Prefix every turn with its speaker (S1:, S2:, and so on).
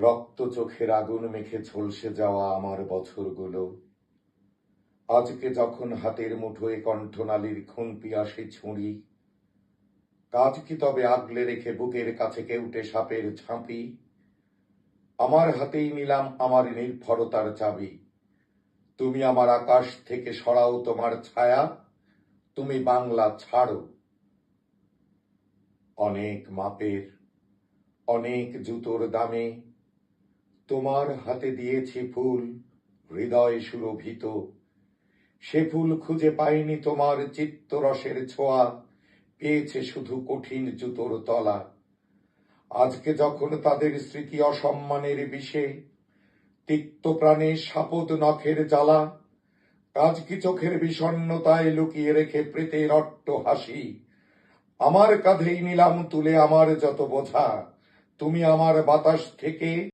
S1: রক্ত চোখের আগুন মেখে ঝলসে যাওয়া আমার বছরগুলো আজকে যখন হাতের মুঠোয় কণ্ঠনালীর খুন্তি আসে ছুঁড়ি, কাজ কি তবে আগলে রেখে বুকের কাছে কেউটে সাপের ঝাঁপি? আমার হাতেই নিলাম আমার নির্ভরতার চাবি। তুমি আমার আকাশ থেকে সরাও তোমার ছায়া, তুমি বাংলা ছাড়ো। অনেক মাপের, অনেক জুতোর দামে তোমার হাতে দিয়েছি ফুল, হৃদয় সুরভিত। সে ফুল খুঁজে পায়নি তোমার চিত্তরসের ছোঁয়া, পেয়েছে শুধু কঠিন জুতোর তলা। আজকে যখন তাদের স্মৃতি অসম্মানের বিষে, তিক্ত প্রাণে শাপদ নখের জ্বালা, কাজ কি চোখের বিষণ্ণতায় লুকিয়ে রেখে প্রেতের অট্ট হাসি? আমার কাঁধেই নিলাম তুলে আমার যত বোঝা, তুমি আমার বাতাস থেকে